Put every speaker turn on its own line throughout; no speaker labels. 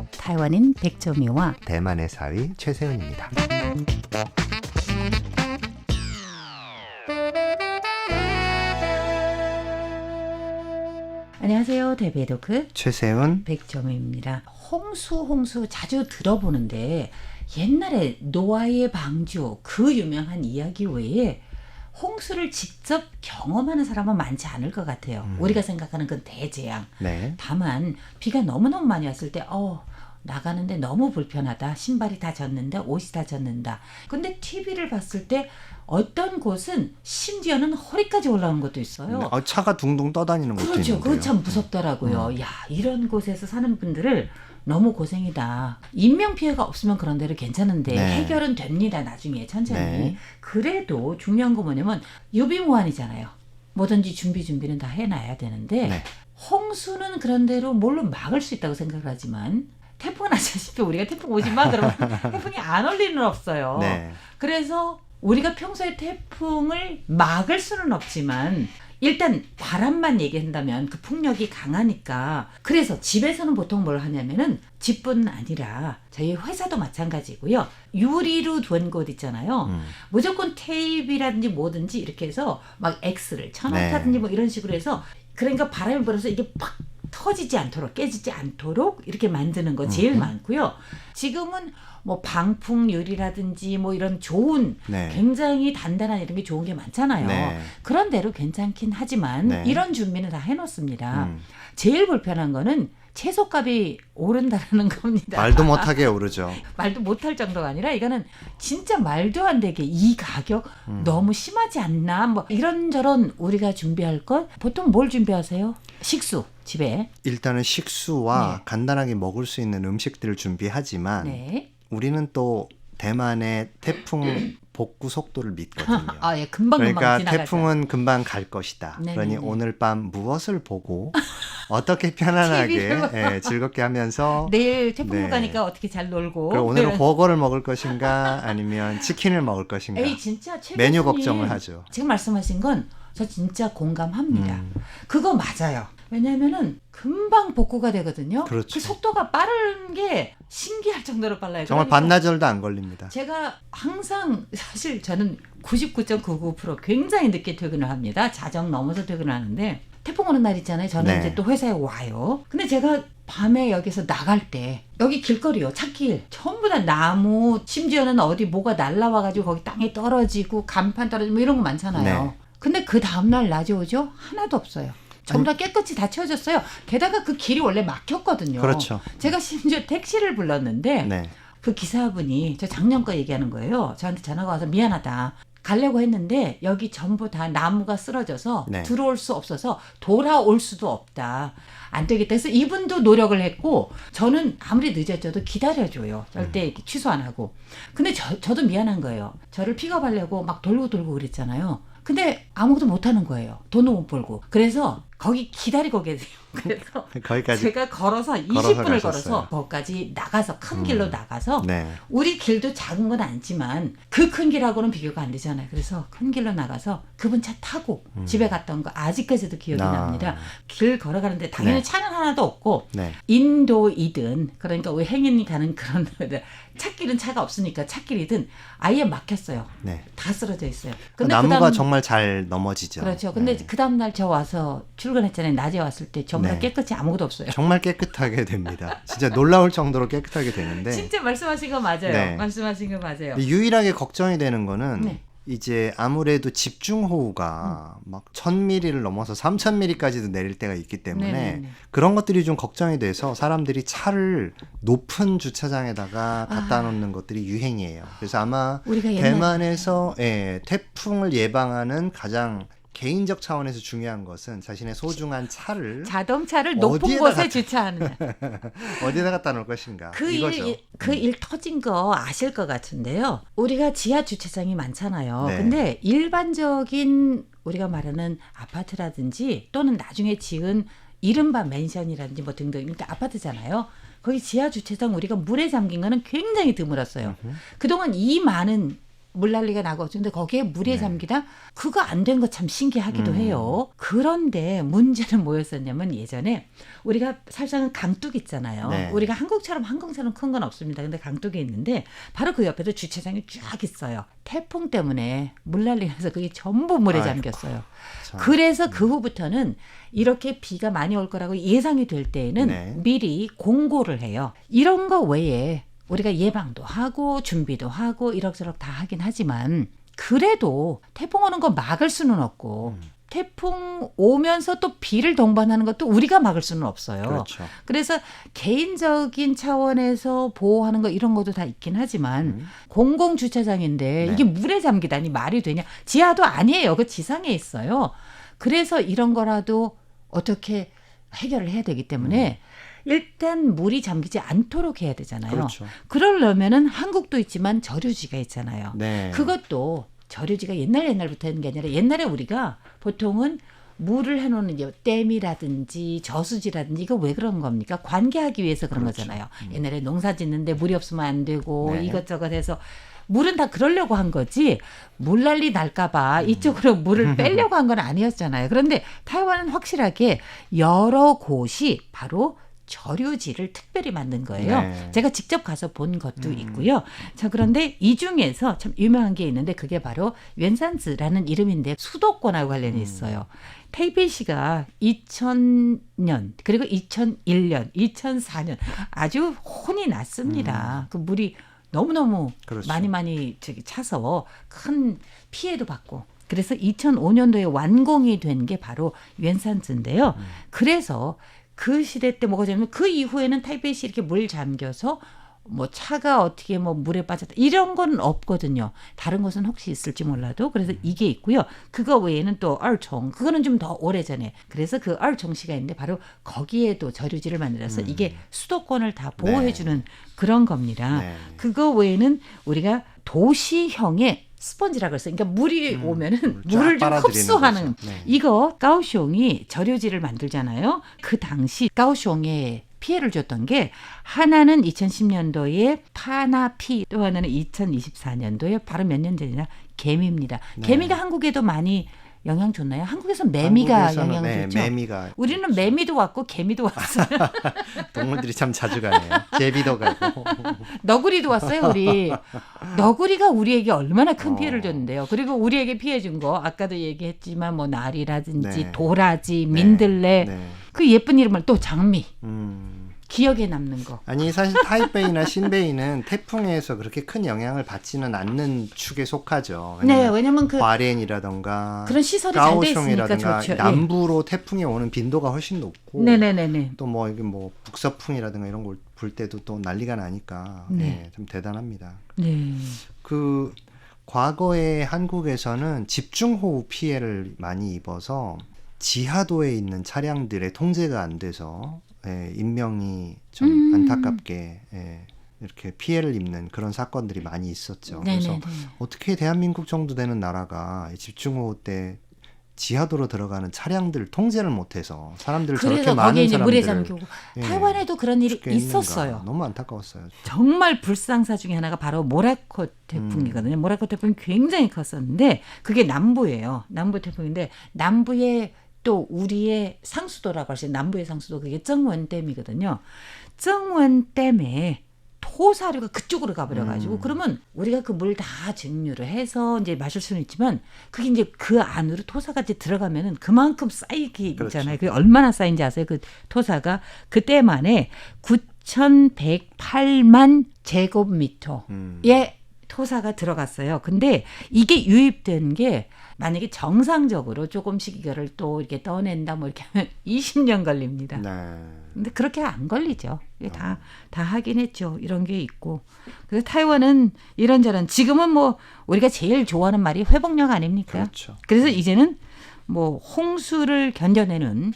台湾인 백점이와
대만의 사위 최세은입니다.
안녕하세요. 대베도크
최세은
백점입니다. 홍수 자주 들어보는데 옛날에 노아의 방주 그 유명한 이야기 외에 홍수를 직접 경험하는 사람은 많지 않을 것 같아요. 우리가 생각하는 건 대재앙.
네.
다만 비가 너무너무 많이 왔을 때 나가는데 너무 불편하다. 신발이 다 젖는다. 옷이 다 젖는다. 근데 TV를 봤을 때 어떤 곳은 심지어는 허리까지 올라오는 것도 있어요.
차가 둥둥 떠다니는 것도
그렇죠.
있는데요.
그거 참 무섭더라고요. 야, 이런 곳에서 사는 분들을 너무 고생이다. 인명피해가 없으면 그런 대로 괜찮은데
네.
해결은 됩니다. 나중에 천천히.
네.
그래도 중요한 거 뭐냐면 유비무환이잖아요. 뭐든지 준비는 다 해놔야 되는데
네.
홍수는 그런 대로 뭘로 막을 수 있다고 생각을 하지만 태풍은 아시다시피 우리가 태풍 오지 마 그러면 태풍이 안 올 리는 없어요.
네.
그래서 우리가 평소에 태풍을 막을 수는 없지만 일단 바람만 얘기한다면 그 풍력이 강하니까 그래서 집에서는 보통 뭘 하냐면은 집뿐 아니라 저희 회사도 마찬가지고요. 유리로 된 곳 있잖아요. 무조건 테이프라든지 뭐든지 이렇게 해서 막 X를 쳐놓다든지 뭐 이런 식으로 해서 그러니까 바람이 불어서 이게 팍 터지지 않도록 깨지지 않도록 이렇게 만드는 거 제일 많고요. 지금은 뭐 방풍 유리라든지 뭐 이런 좋은
네.
굉장히 단단한 이런 게 좋은 게 많잖아요.
네.
그런 대로 괜찮긴 하지만
네.
이런 준비는 다 해놓습니다. 제일 불편한 거는 채소값이 오른다라는 겁니다.
말도 못하게 오르죠.
말도 못할 정도가 아니라 이거는 진짜 말도 안 되게 이 가격 너무 심하지 않나 뭐 이런저런 우리가 준비할 것 보통 뭘 준비하세요? 식수 집에.
일단은 식수와
네.
간단하게 먹을 수 있는 음식들을 준비하지만
네.
우리는 또 대만의 태풍 복구 속도를 믿거든요.
예, 금방
그러니까
지나가죠.
태풍은 금방 갈 것이다.
네네네.
그러니 오늘 밤 무엇을 보고 어떻게 편안하게 즐겁게 하면서
내일 태풍
네.
가니까 어떻게 잘 놀고.
그럼 오늘은 버거를 먹을 것인가 아니면 치킨을 먹을 것인가
에이 진짜 최
메뉴
교수님,
걱정을 하죠.
지금 말씀하신 건 저 진짜 공감합니다. 그거 맞아요. 왜냐면은 금방 복구가 되거든요.
그렇죠.
그 속도가 빠른 게 신기할 정도로 빨라요.
정말
그러니까
반나절도 안 걸립니다.
제가 항상 사실 저는 99.99% 굉장히 늦게 퇴근을 합니다. 자정 넘어서 퇴근을 하는데 태풍 오는 날 있잖아요. 저는
네.
이제 또 회사에 와요. 근데 제가 밤에 여기서 나갈 때 여기 길거리요. 찻길 전부 다 나무 심지어는 어디 뭐가 날라와가지고 거기 땅에 떨어지고 간판 떨어지고 뭐 이런 거 많잖아요.
네.
근데 그 다음날 낮에 오죠? 하나도 없어요. 전부 다 깨끗이 다 채워졌어요. 게다가 그 길이 원래 막혔거든요.
그렇죠.
제가 심지어 택시를 불렀는데
네.
그 기사분이 저 작년 거 얘기하는 거예요. 저한테 전화가 와서 미안하다. 가려고 했는데 여기 전부 다 나무가 쓰러져서
네.
들어올 수 없어서 돌아올 수도 없다. 안 되겠다 해서 이분도 노력을 했고 저는 아무리 늦어져도 기다려줘요. 절대 이렇게 취소 안 하고. 근데 저도 미안한 거예요. 저를 픽업하려고 막 돌고 그랬잖아요. 근데 아무것도 못하는 거예요. 돈도 못 벌고. 그래서 거기 기다리고 계세요. 그래서
거기까지
제가 걸어서 20분을 걸어서 거기까지 나가서 큰 길로 나가서
네.
우리 길도 작은 건 아니지만 그 큰 길하고는 비교가 안 되잖아요. 그래서 큰 길로 나가서 그분 차 타고 집에 갔던 거 아직까지도 기억이 납니다. 길 걸어가는데 당연히
네.
차는 하나도 없고
네.
인도이든 그러니까 왜 행인이 가는 그런 찻길은 차가 없으니까 찻길이든 아예 막혔어요.
네.
다 쓰러져 있어요. 근데
나무가
그다음
정말 잘 넘어지죠.
그렇죠. 근데
네.
그 다음 날 저 와서 출근했잖아요. 낮에 왔을 때 전부 다
네.
깨끗이 아무것도 없어요.
정말 깨끗하게 됩니다. 진짜 놀라울 정도로 깨끗하게 되는데
진짜 말씀하신 거 맞아요.
네.
말씀하신 거 맞아요.
유일하게 걱정이 되는 거는
네.
이제 아무래도 집중호우가 막 1000mm를 넘어서 3000mm까지도 내릴 때가 있기 때문에
네네네.
그런 것들이 좀 걱정이 돼서 사람들이 차를 높은 주차장에다가 갖다 놓는 것들이 유행이에요. 그래서 아마
우리가
대만에서 태풍을 예방하는 가장 개인적 차원에서 중요한 것은 자신의 소중한 차를
자동차를 높은
어디에다가
곳에 주차하는
어디에다 갖다 놓을 것인가 이거죠.
그 일 터진 거 아실 것 같은데요. 우리가 지하 주차장이 많잖아요.
네.
근데 일반적인 우리가 말하는 아파트라든지 또는 나중에 지은 이른바 맨션이라든지 뭐 등등 그러니까 아파트잖아요. 거기 지하 주차장 우리가 물에 잠긴 거는 굉장히 드물었어요. 그동안 이 많은 물난리가 나고 근데 거기에 물에
네.
잠기다 그거 안 된 거 참 신기하기도 해요. 그런데 문제는 뭐였었냐면 예전에 우리가 사실상 강둑 있잖아요.
네.
우리가 한국처럼 큰 건 없습니다. 근데 강둑이 있는데 바로 그 옆에도 주차장이 쫙 있어요. 태풍 때문에 물난리가 나서 그게 전부 물에
아이고,
잠겼어요.
참.
그래서 그 후부터는 이렇게 비가 많이 올 거라고 예상이 될 때에는
네.
미리 공고를 해요. 이런 거 외에 우리가 예방도 하고 준비도 하고 이럭저럭 다 하긴 하지만 그래도 태풍 오는 거 막을 수는 없고 태풍 오면서 또 비를 동반하는 것도 우리가 막을 수는 없어요.
그렇죠.
그래서 개인적인 차원에서 보호하는 거 이런 것도 다 있긴 하지만 공공주차장인데
네.
이게 물에 잠기다니 말이 되냐. 지하도 아니에요. 그 지상에 있어요. 그래서 이런 거라도 어떻게 해결을 해야 되기 때문에 일단 물이 잠기지 않도록 해야 되잖아요.
그렇죠.
그러려면은 한국도 있지만 저류지가 있잖아요.
네.
그것도 저류지가 옛날부터 있는 게 아니라 옛날에 우리가 보통은 물을 해놓는 이제 댐이라든지 저수지라든지 이거 왜 그런 겁니까? 관계하기 위해서 그런
그렇죠.
거잖아요. 옛날에 농사 짓는데 물이 없으면 안 되고
네.
이것저것 해서 물은 다 그러려고 한 거지 물난리 날까봐 이쪽으로 물을 빼려고 한 건 아니었잖아요. 그런데 타이완은 확실하게 여러 곳이 바로 저류지를 특별히 만든 거예요.
네.
제가 직접 가서 본 것도 있고요. 자, 그런데 이 중에서 참 유명한 게 있는데 그게 바로 웬산즈라는 이름인데 수도권하고 관련이 있어요. 테이베이시가 2000년 그리고 2001년, 2004년 아주 혼이 났습니다. 그 물이 너무너무
그렇죠.
많이 차서 큰 피해도 받고 그래서 2005년도에 완공이 된 게 바로 웬산즈인데요. 그래서 그 시대 때 뭐가 되냐면 그 이후에는 타이베이시 이렇게 물 잠겨서 뭐 차가 어떻게 뭐 물에 빠졌다 이런 건 없거든요. 다른 곳은 혹시 있을지 몰라도 그래서 이게 있고요. 그거 외에는 또 얼총 그거는 좀 더 오래전에 그래서 그 얼총시가 있는데 바로 거기에도 저류지를 만들어서 이게 수도권을 다 보호해주는 그런 겁니다.
네.
그거 외에는 우리가 도시형의 스펀지라고 했어요. 그러니까 물이 오면은 물을 좀
빨아들이는
흡수하는
거죠. 네.
이거 까오숑이 저류지를 만들잖아요. 그 당시 까오숑에 피해를 줬던 게 하나는 2010년도에 파나피 또 하나는 2024년도에 바로 몇 년 전이나 개미입니다.
네.
개미가 한국에도 많이 영향 줬나요? 한국에서 매미가
한국에서는,
영향을
네,
줬죠.
매미가
우리는 매미도 왔고 개미도 왔어요.
동물들이 참 자주 가네요. 제비도 가고.
너구리도 왔어요, 우리. 너구리가 우리에게 얼마나 큰 피해를
어.
줬는데요. 그리고 우리에게 피해 준 거 아까도 얘기했지만 뭐 나리라든지
네.
도라지, 민들레
네.
그 예쁜 이름을 또 장미
음.
기억에 남는 거.
아니 사실 타이베이나 신베이는 태풍에서 그렇게 큰 영향을 받지는 않는 축에 속하죠.
네, 왜냐면 그
화롄이라던가
그런 시설이 잘 돼 있으니까
까오숑이라든가
좋죠.
남부로 태풍이 오는 빈도가 훨씬 높고
네네네네.
또 뭐 이게 뭐 북서풍이라든가 이런 걸 불 때도 또 난리가 나니까
네.
네, 좀 대단합니다.
네.
그 과거에 한국에서는 집중호우 피해를 많이 입어서 지하도에 있는 차량들의 통제가 안 돼서 인명이 좀 안타깝게 이렇게 피해를 입는 그런 사건들이 많이 있었죠. 그래서
네네네.
어떻게 대한민국 정도 되는 나라가 집중호우 때 지하도로 들어가는 차량들 통제를 못해서 사람들 저렇게
그래서 거기에
많은
이제 물에
사람들을
잠기고
예,
타이완에도 그런 일이
죽게 했는가.
있었어요.
너무 안타까웠어요.
정말 불상사 중에 하나가 바로 모라코 태풍이거든요. 모라코 태풍이 굉장히 컸었는데 그게 남부예요. 남부 태풍인데 남부에 또 우리의 상수도라고 할 수 있는 남부의 상수도 그게 정원댐이거든요. 정원댐에 토사류가 그쪽으로 가버려가지고 그러면 우리가 그 물 다 증류를 해서 이제 마실 수는 있지만 그게 이제 그 안으로 토사가 이제 들어가면은 그만큼 쌓이게
그렇죠.
있잖아요. 그게 얼마나 쌓인지 아세요? 그 토사가 그때만에 9,108만 제곱미터의 토사가 들어갔어요. 근데 이게 유입된 게 만약에 정상적으로 조금씩 이거를 또 이렇게 떠낸다 뭐 이렇게 하면 20년 걸립니다.
네.
근데 그렇게 안 걸리죠. 이게 다 하긴 했죠. 이런 게 있고. 그래서 타이완은 이런저런 지금은 뭐 우리가 제일 좋아하는 말이 회복력 아닙니까?
그렇죠.
그래서 이제는 뭐 홍수를 견뎌내는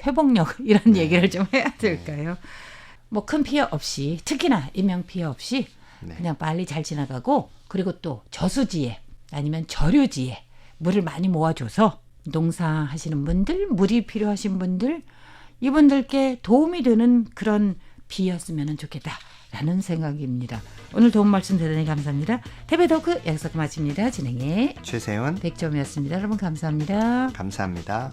회복력 이런 얘기를 좀 해야 될까요? 뭐 큰 피해 없이 특히나 인명 피해 없이
네.
그냥 빨리 잘 지나가고 그리고 또 저수지에 아니면 저류지에 물을 많이 모아줘서 농사하시는 분들, 물이 필요하신 분들 이분들께 도움이 되는 그런 비였으면 좋겠다라는 생각입니다. 오늘 도움 말씀 대단히 감사합니다. 태베도크 여기서 마칩니다. 진행해
최세훈
백점이었습니다. 여러분 감사합니다.
감사합니다.